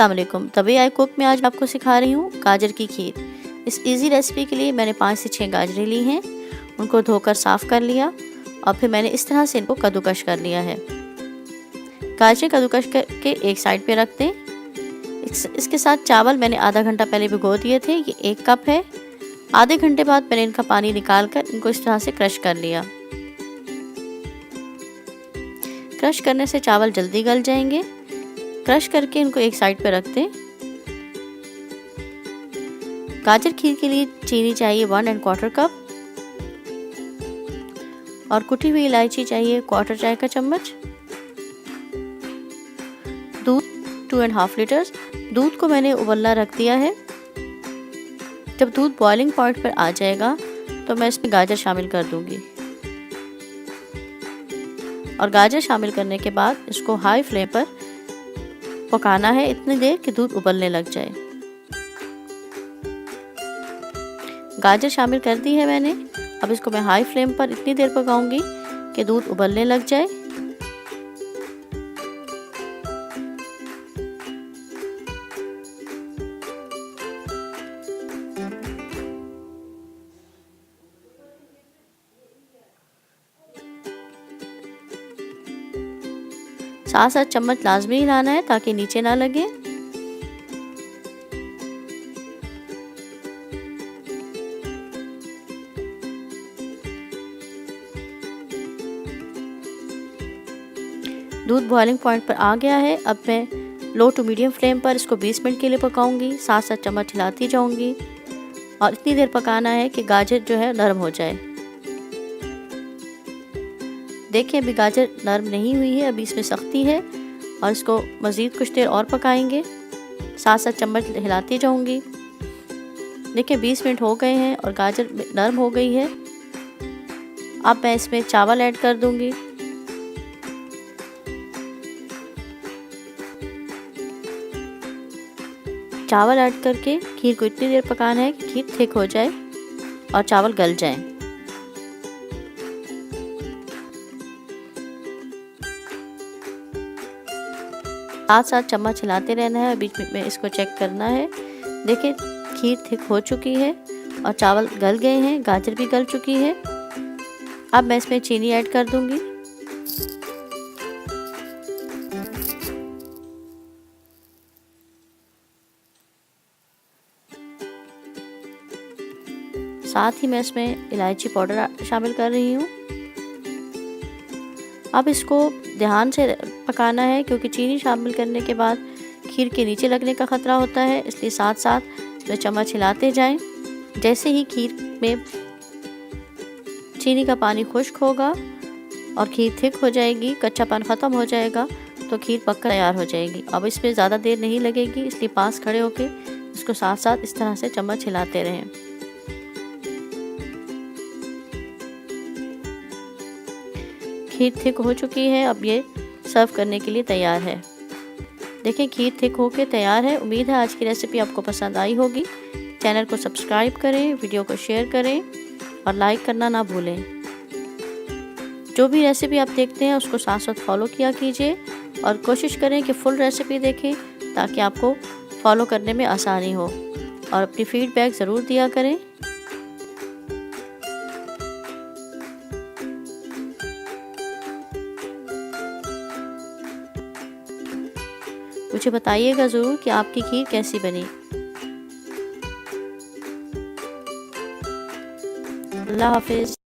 अस्सलाम वालेकुम। तभी आई कुक में आज आपको सिखा रही हूँ गाजर की खीर। इस इजी रेसिपी के लिए मैंने 5 से 6 गाजरें ली हैं। उनको धोकर साफ़ कर लिया और फिर मैंने इस तरह से इनको कद्दूकश कर लिया है। गाजरें कद्दूकश करके एक साइड पे रख दें। इसके साथ चावल मैंने आधा घंटा पहले भिगो दिए थे, ये 1 कप है। आधे घंटे बाद मैंने इनका पानी निकाल कर इनको इस तरह से क्रश कर लिया। क्रश करने से चावल जल्दी गल जाएंगे। क्रश करके इनको एक साइड पर रख दें। गाजर खीर के लिए चीनी चाहिए 1 1/4 कप और कुटी हुई इलायची चाहिए 1/4 चाय का चम्मच। दूध 2.5 लीटर। दूध को मैंने उबलना रख दिया है। जब दूध बॉइलिंग पॉइंट पर आ जाएगा तो मैं इसमें गाजर शामिल कर दूंगी और गाजर शामिल करने के बाद इसको हाई फ्लेम पर पकाना है इतनी देर कि दूध उबलने लग जाए। गाजर शामिल कर दी है मैंने। अब इसको मैं हाई फ्लेम पर इतनी देर पकाऊंगी कि दूध उबलने लग जाए। साथ साथ चम्मच लाजमी हिलाना है ताकि नीचे ना लगे। दूध बॉइलिंग पॉइंट पर आ गया है। अब मैं लो टू मीडियम फ्लेम पर इसको 20 मिनट के लिए पकाऊंगी। साथ साथ चम्मच हिलाती जाऊंगी और इतनी देर पकाना है कि गाजर जो है नरम हो जाए। देखिए अभी गाजर नरम नहीं हुई है, अभी इसमें सख्ती है और इसको मज़ीद कुछ देर और पकाएंगे। साथ साथ चम्मच हिलाती जाऊंगी। देखिए 20 मिनट हो गए हैं और गाजर नरम हो गई है। अब मैं इसमें चावल ऐड कर दूंगी। चावल ऐड करके खीर को इतनी देर पकाना है कि खीर थिक हो जाए और चावल गल जाए। साथ साथ चम्मच हिलाते रहना है, बीच में इसको चेक करना है। देखिए खीर थिक हो चुकी है और चावल गल गए हैं, गाजर भी गल चुकी है। अब मैं इसमें चीनी ऐड कर दूंगी। साथ ही मैं इसमें इलायची पाउडर शामिल कर रही हूँ। अब इसको ध्यान से पकाना है क्योंकि चीनी शामिल करने के बाद खीर के नीचे लगने का ख़तरा होता है, इसलिए साथ साथ इसमें चम्मच हिलाते जाएं। जैसे ही खीर में चीनी का पानी खुश्क होगा और खीर थिक हो जाएगी, कच्चापन ख़त्म हो जाएगा तो खीर पक तैयार हो जाएगी। अब इसमें ज़्यादा देर नहीं लगेगी, इसलिए पास खड़े होके इसको साथ साथ इस तरह से चम्मच हिलाते रहें। खीर थिक हो चुकी है, अब ये सर्व करने के लिए तैयार है। देखिए खीर थिक होके तैयार है। उम्मीद है आज की रेसिपी आपको पसंद आई होगी। चैनल को सब्सक्राइब करें, वीडियो को शेयर करें और लाइक करना ना भूलें। जो भी रेसिपी आप देखते हैं उसको साथ साथ फॉलो किया कीजिए और कोशिश करें कि फुल रेसिपी देखें ताकि आपको फॉलो करने में आसानी हो और अपनी फीडबैक ज़रूर दिया करें। मुझे बताइएगा ज़रूर कि आपकी खीर कैसी बनी। अल्लाह हाफिज़।